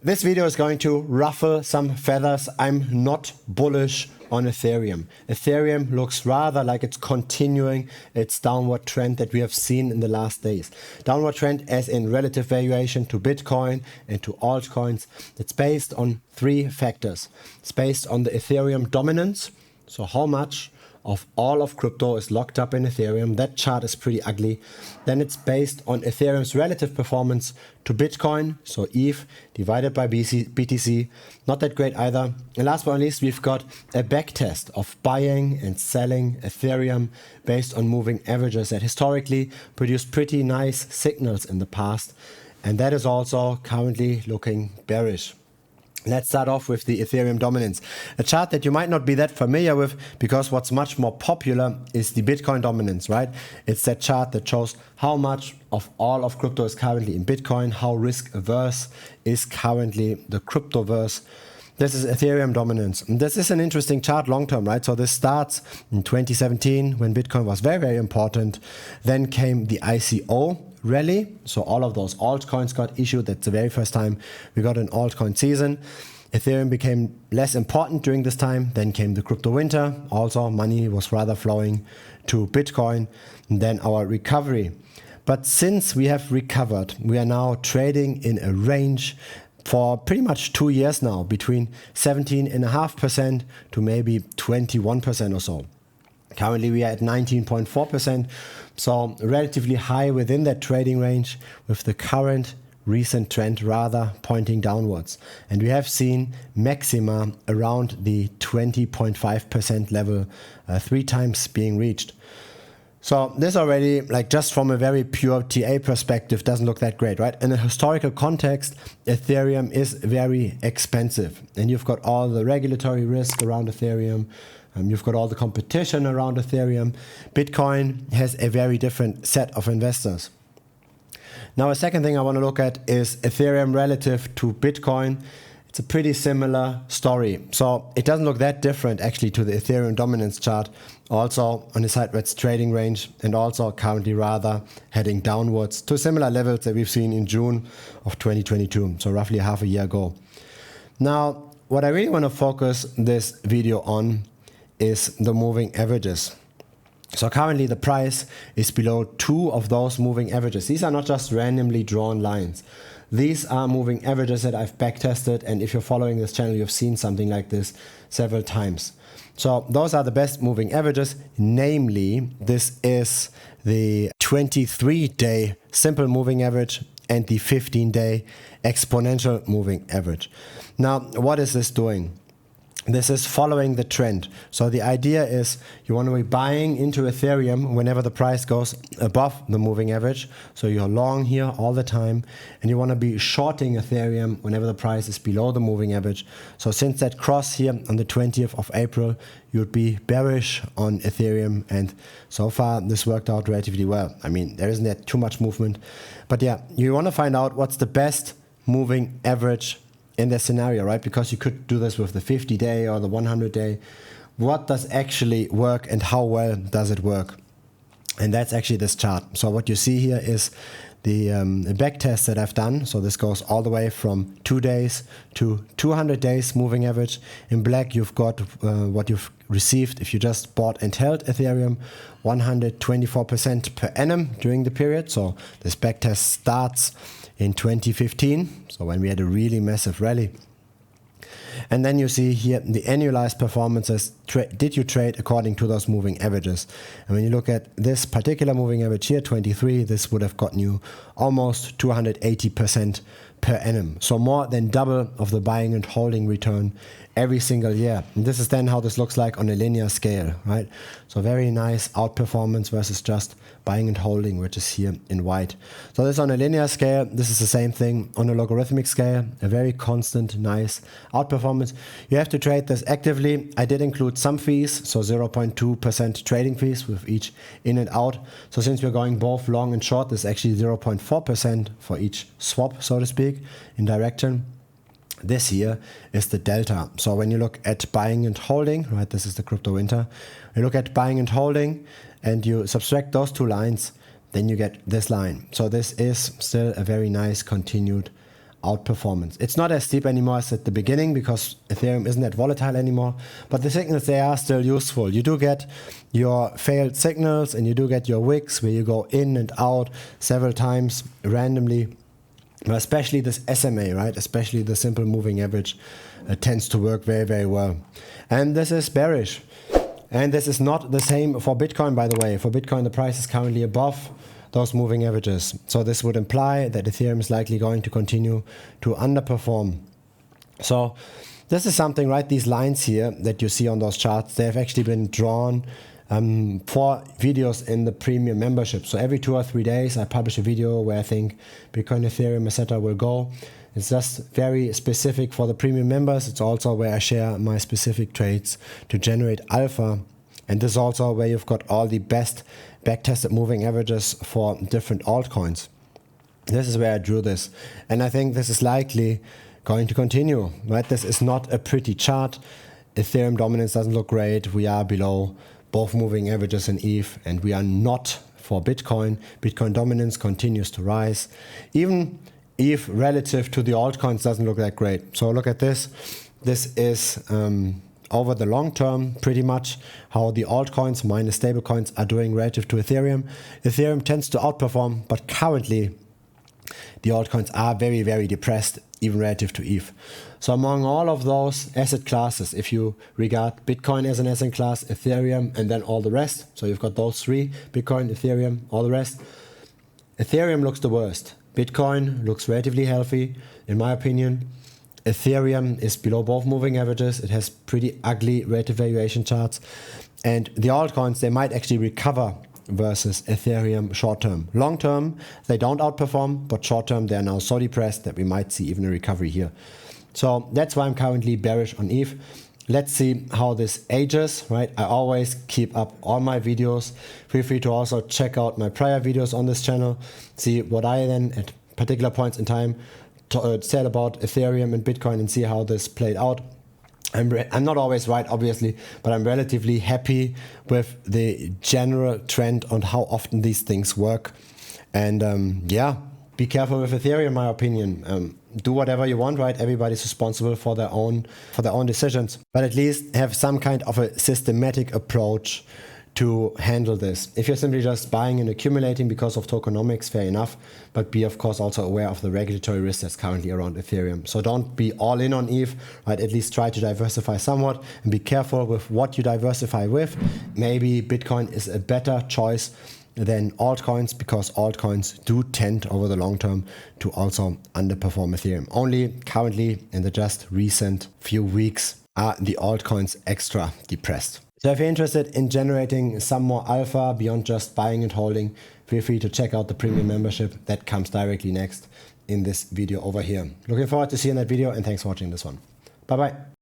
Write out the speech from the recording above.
This video is going to ruffle some feathers. I'm not bullish on Ethereum. Ethereum looks rather like it's continuing its downward trend that we have seen in the last days. Downward trend as in relative valuation to Bitcoin and to altcoins. It's based on three factors. It's based on the Ethereum dominance. So how much of all of crypto is locked up in Ethereum. That chart is pretty ugly. Then it's based on Ethereum's relative performance to Bitcoin, so ETH divided by BTC, not that great either. And last but not least, we've got a backtest of buying and selling Ethereum based on moving averages that historically produced pretty nice signals in the past. And that is also currently looking bearish. Let's start off with the Ethereum dominance. A chart that you might not be that familiar with because what's much more popular is the Bitcoin dominance, right? It's that chart that shows how much of all of crypto is currently in Bitcoin, how risk averse is currently the cryptoverse. This is Ethereum dominance. And this is an interesting chart long term, right? So this starts in 2017 when Bitcoin was very, very important. Then came the ICO rally, so all of those altcoins got issued. That's the very first time we got an altcoin season. Ethereum became less important during this time. Then came the crypto winter. Also, money was rather flowing to Bitcoin. And then our recovery. But since we have recovered, we are now trading in a range for pretty much 2 years now, between 17.5% to maybe 21% or so. Currently we are at 19.4%, so relatively high within that trading range, with the current recent trend rather pointing downwards. And we have seen maxima around the 20.5% level 3 times being reached. So this already, like just from a very pure TA perspective, doesn't look that great, right? In a historical context, Ethereum is very expensive. And you've got all the regulatory risk around Ethereum. You've got all the competition around Ethereum. Bitcoin has a very different set of investors. Now, a second thing I want to look at is Ethereum relative to Bitcoin. It's a pretty similar story. So it doesn't look that different actually to the Ethereum dominance chart. Also on the sideways trading range, and also currently rather heading downwards to similar levels that we've seen in June of 2022. So roughly half a year ago. Now, what I really want to focus this video on is the moving averages. So currently the price is below 2 of those moving averages. These are not just randomly drawn lines. These are moving averages that I've backtested, and if you're following this channel, you've seen something like this several times. So those are the best moving averages. Namely, this is the 23-day simple moving average and the 15-day exponential moving average. Now, what is this doing? This is following the trend. So the idea is you want to be buying into Ethereum whenever the price goes above the moving average. So you're long here all the time, and you want to be shorting Ethereum whenever the price is below the moving average. So since that cross here on the 20th of April, you'd be bearish on Ethereum, and so far this worked out relatively well. I mean, there isn't that too much movement, but yeah, you want to find out what's the best moving average in this scenario, right? Because you could do this with the 50-day or the 100-day. What does actually work and how well does it work? And that's actually this chart. So what you see here is the back test that I've done. So this goes all the way from 2 days to 200 days moving average. In black, you've got what you've received if you just bought and held Ethereum, 124% per annum during the period. So this back test starts in 2015, so when we had a really massive rally. And then you see here the annualized performances. Did you trade according to those moving averages? And when you look at this particular moving average here, 23, this would have gotten you almost 280% per annum. So more than double of the buying and holding return every single year. And this is then how this looks like on a linear scale, right? So very nice outperformance versus just buying and holding, which is here in white. So this on a linear scale, this is the same thing on a logarithmic scale, a very constant, nice outperformance. You have to trade this actively. I did include some fees, so 0.2% trading fees with each in and out. So since we're going both long and short, this is actually 0.4% for each swap, so to speak, in direction. This here is the delta. So when you look at buying and holding, right, this is the crypto winter. You look at buying and holding and you subtract those two lines, then you get this line. So this is still a very nice continued outperformance. It's not as steep anymore as at the beginning because Ethereum isn't that volatile anymore, but the signals, they are still useful. You do get your failed signals and you do get your wicks where you go in and out several times randomly. Especially this SMA, right? Especially the simple moving average tends to work very, very well. And this is bearish. And this is not the same for Bitcoin, by the way. For Bitcoin, the price is currently above those moving averages. So this would imply that Ethereum is likely going to continue to underperform. So this is something, right? These lines here that you see on those charts, they have actually been drawn for videos in the premium membership. So every 2 or 3 days I publish a video where I think Bitcoin, Ethereum, etc. will go. It's just very specific for the premium members. It's also where I share my specific trades to generate alpha. And this is also where you've got all the best backtested moving averages for different altcoins. This is where I drew this. And I think this is likely going to continue, right? This is not a pretty chart. Ethereum dominance doesn't look great. We are below both moving averages in ETH, and we are not for Bitcoin. Bitcoin dominance continues to rise. Even ETH relative to the altcoins doesn't look that great. So look at this. This is over the long term pretty much how the altcoins minus stablecoins are doing relative to Ethereum. Ethereum tends to outperform, but currently the altcoins are very, very depressed, even relative to ETH. So among all of those asset classes, if you regard Bitcoin as an asset class, Ethereum, and then all the rest, so you've got those three, Bitcoin, Ethereum, all the rest, Ethereum looks the worst. Bitcoin looks relatively healthy, in my opinion. Ethereum is below both moving averages. It has pretty ugly relative valuation charts. And the altcoins, they might actually recover versus Ethereum short term. Long term, they don't outperform, but short term, they are now so depressed that we might see even a recovery here. So that's why I'm currently bearish on ETH. Let's see how this ages, right? I always keep up all my videos. Feel free to also check out my prior videos on this channel. See what I then at particular points in time said about Ethereum and Bitcoin and see how this played out. I'm not always right, obviously, but I'm relatively happy with the general trend on how often these things work. And yeah, be careful with Ethereum, in my opinion. Do whatever you want, right? Everybody's responsible for their own decisions, but at least have some kind of a systematic approach to handle this. If you're simply just buying and accumulating because of tokenomics, fair enough, but be of course also aware of the regulatory risk that's currently around Ethereum. So don't be all in on ETH, right? At least try to diversify somewhat and be careful with what you diversify with. Maybe Bitcoin is a better choice than altcoins because altcoins do tend over the long term to also underperform Ethereum. Only currently in the just recent few weeks are the altcoins extra depressed. So if you're interested in generating some more alpha beyond just buying and holding, feel free to check out the premium membership that comes directly next in this video over here. Looking forward to seeing that video and thanks for watching this one. Bye bye.